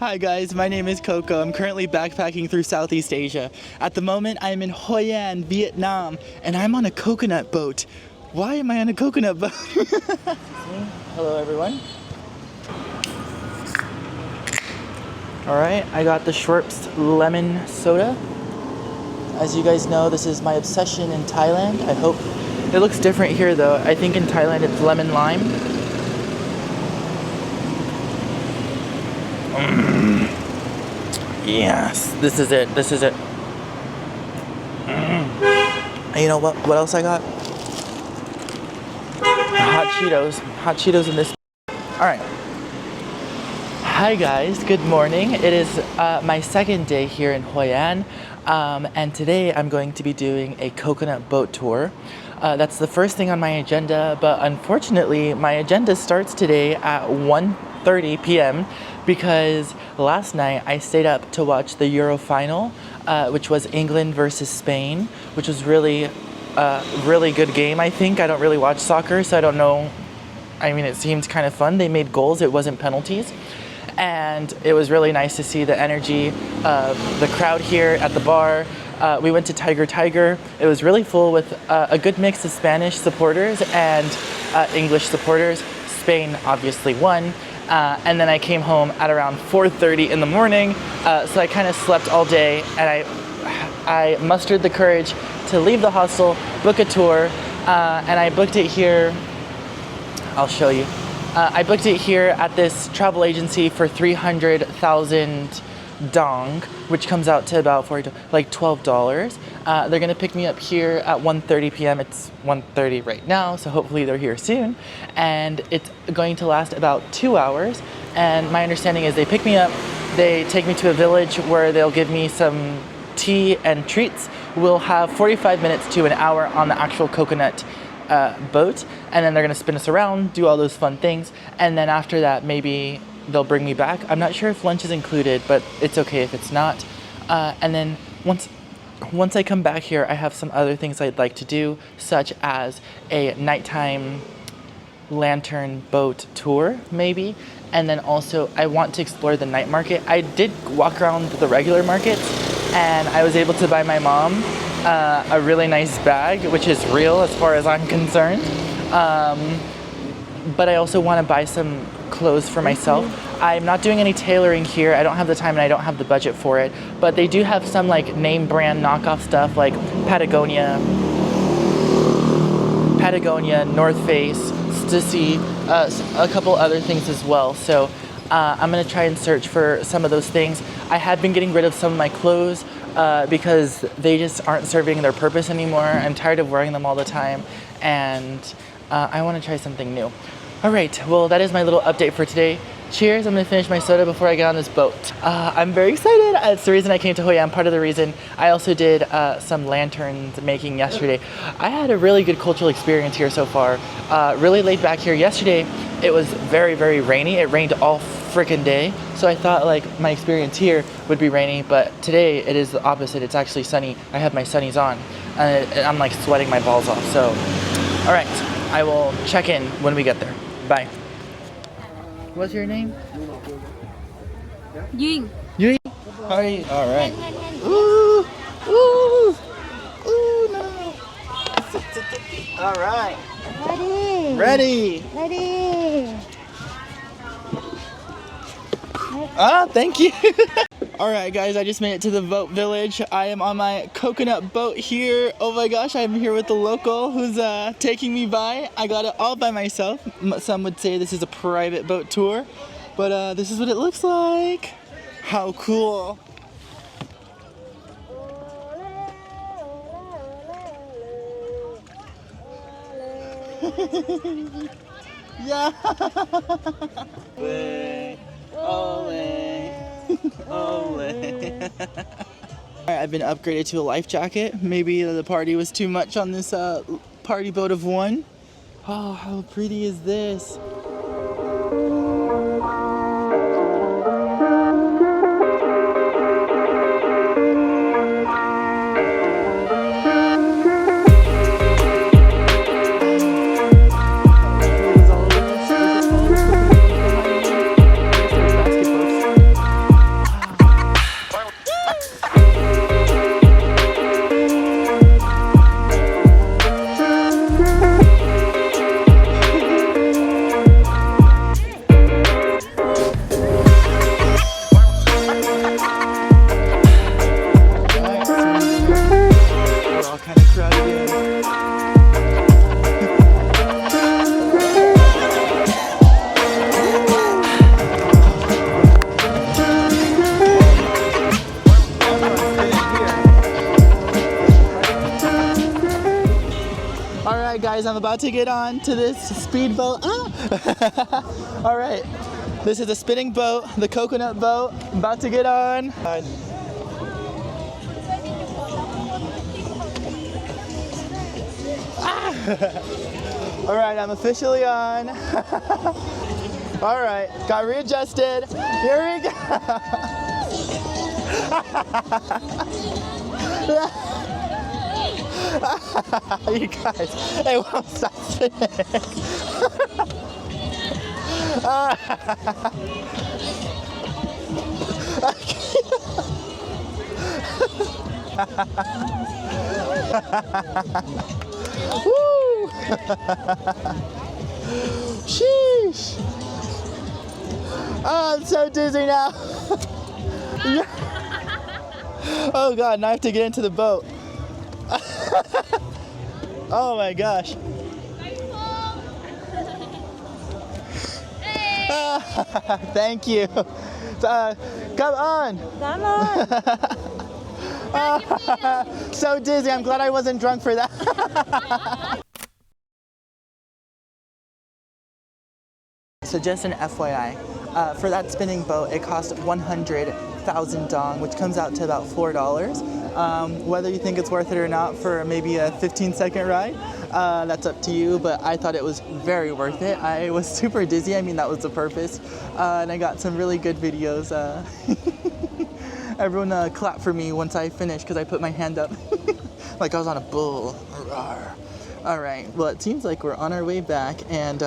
Hi guys, my name is Coco. I'm currently backpacking through Southeast Asia. At the moment, I'm in Hoi An, Vietnam, and I'm on a coconut boat. Why am I on a coconut boat? Hello everyone. Alright, I got the Schweppes lemon soda. As you guys know, this is my obsession in Thailand. I hope it looks different here though. I think in Thailand it's lemon lime. Yes, this is it. This is it. And you know what? What else I got? Hot Cheetos. Hot Cheetos in this. All right. Hi guys. Good morning. It is my second day here in Hoi An, and today I'm going to be doing a coconut boat tour. That's the first thing on my agenda, but unfortunately, my agenda starts today at 1:30 p.m. because last night I stayed up to watch the Euro final, which was England versus Spain, which was really good game, I think. I don't really watch soccer, so I don't know. I mean, it seemed kind of fun. They made goals, it wasn't penalties. And it was really nice to see the energy of the crowd here at the bar. We went to Tiger. It was really full with a good mix of Spanish supporters and English supporters. Spain obviously won. And then I came home at around 4:30 in the morning, so I kind of slept all day, and I mustered the courage to leave the hostel, book a tour, and I booked it here. I'll show you. I booked it here at this travel agency for 300,000 dong, which comes out to about like $12. They're gonna pick me up here at 1:30 p.m. It's 1:30 right now, so hopefully they're here soon. And it's going to last about 2 hours. And my understanding is they pick me up, they take me to a village where they'll give me some tea and treats. We'll have 45 minutes to an hour on the actual coconut boat, and then they're gonna spin us around, do all those fun things, and then after that maybe they'll bring me back. I'm not sure if lunch is included, but it's okay if it's not. And then once I come back here, I have some other things I'd like to do, such as a nighttime lantern boat tour, maybe. And then also I want to explore the night market. I did walk around the regular markets, and I was able to buy my mom a really nice bag, which is real as far as I'm concerned. But I also want to buy some clothes for myself. I'm not doing any tailoring here. I don't have the time and I don't have the budget for it. But they do have some like name brand knockoff stuff like Patagonia, North Face, Stussy, a couple other things as well. So I'm gonna try and search for some of those things. I had been getting rid of some of my clothes because they just aren't serving their purpose anymore. I'm tired of wearing them all the time, and I want to try something new. All right, well, that is my little update for today. Cheers, I'm gonna finish my soda before I get on this boat. I'm very excited. It's the reason I came to Hoi An, part of the reason. I also did some lanterns making yesterday. I had a really good cultural experience here so far. Really laid back here. Yesterday, it was very, very rainy. It rained all freaking day. So I thought like my experience here would be rainy, but today it is the opposite. It's actually sunny. I have my sunnies on, and I'm like sweating my balls off. So, all right, I will check in when we get there. Bye. What's your name? Duyên. Yui. How are you? All right. Ooh, ooh, ooh, no. All right. Ready. Ready. Ah, thank you. All right, guys, I just made it to the boat village. I am on my coconut boat here. Oh my gosh, I'm here with the local who's taking me by. I got it all by myself. Some would say this is a private boat tour, but this is what it looks like. How cool. Yeah. Ole. Ole. I've been upgraded to a life jacket. Maybe the party was too much on this party boat of one. Oh, how pretty is this? guys, I'm about to get on to this speedboat. Ah! All right, this is a spinning boat, the coconut boat. I'm about to get on. All right, I'm officially on. All right, got readjusted. Here we go. You guys, it won't stop spinning. Woo! Sheesh! Oh, I'm so dizzy now. Yeah. Oh God, now I have to get into the boat. Oh my gosh. Thank you. Come on. Come on. So dizzy. I'm glad I wasn't drunk for that. So just an FYI, for that spinning boat, it cost 100,000 dong, which comes out to about $4. Whether you think it's worth it or not for maybe a 15-second ride, that's up to you, but I thought it was very worth it. I was super dizzy, I mean that was the purpose, and I got some really good videos. Everyone clapped for me once I finished because I put my hand up like I was on a bull. All right, well it seems like we're on our way back, and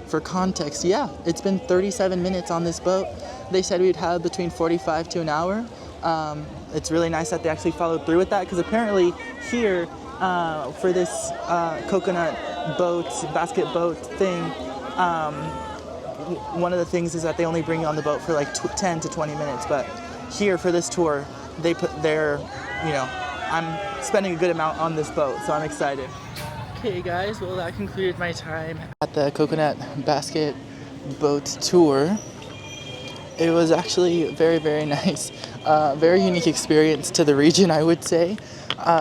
for context, yeah, it's been 37 minutes on this boat. They said we'd have between 45 to an hour. It's really nice that they actually followed through with that, because apparently here for this coconut boat, basket boat thing, one of the things is that they only bring you on the boat for like 10 to 20 minutes, but here for this tour, they put their, I'm spending a good amount on this boat, so I'm excited. Okay guys, well that concluded my time at the coconut basket boat tour. It was actually very, very nice. Very unique experience to the region, I would say.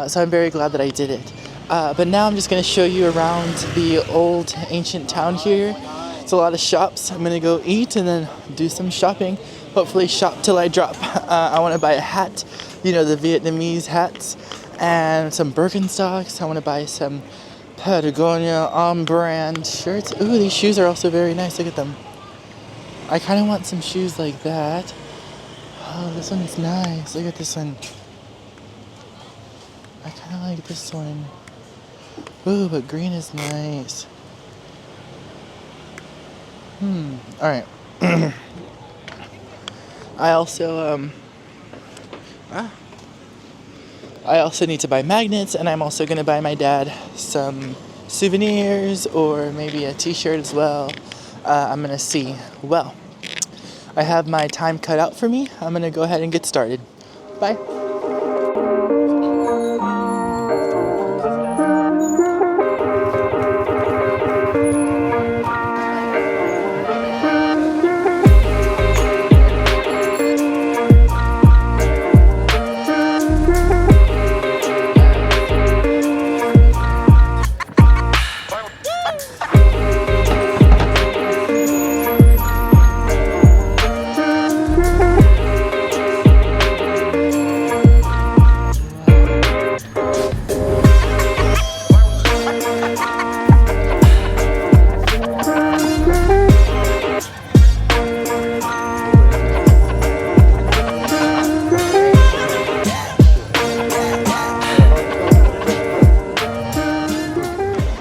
So I'm very glad that I did it. But now I'm just going to show you around the old ancient town here. It's a lot of shops. I'm going to go eat and then do some shopping. Hopefully shop till I drop. I want to buy a hat, the Vietnamese hats, and some Birkenstocks. I want to buy some Patagonia on-brand shirts. Ooh, these shoes are also very nice. Look at them. I kind of want some shoes like that. Oh, this one's nice. Look at this one. I kind of like this one. Ooh, but green is nice. Alright. I also need to buy magnets, and I'm also going to buy my dad some souvenirs or maybe a t-shirt as well. I'm going to see. Well, I have my time cut out for me. I'm going to go ahead and get started. Bye.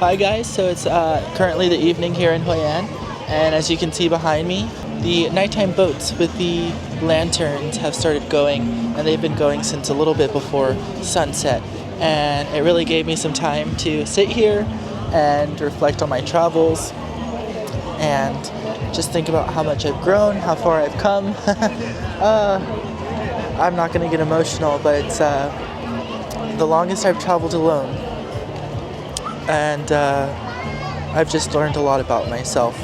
Hi guys, so it's currently the evening here in Hoi An, and as you can see behind me, the nighttime boats with the lanterns have started going, and they've been going since a little bit before sunset, and it really gave me some time to sit here and reflect on my travels and just think about how much I've grown, how far I've come. I'm not going to get emotional, but it's the longest I've traveled alone. And I've just learned a lot about myself.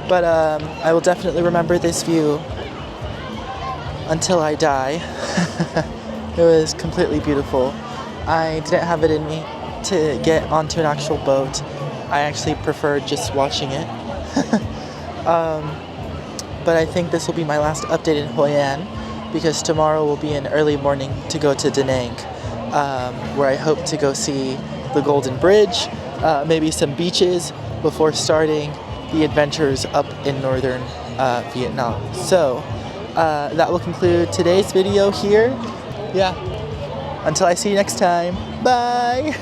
But I will definitely remember this view until I die. It was completely beautiful. I didn't have it in me to get onto an actual boat I actually prefer just watching it. But I think this will be my last update in Hoi An because tomorrow will be an early morning to go to Da Nang, where I hope to go see the Golden Bridge, maybe some beaches before starting the adventures up in northern Vietnam. So that will conclude today's video here. Yeah. Until I see you next time. Bye!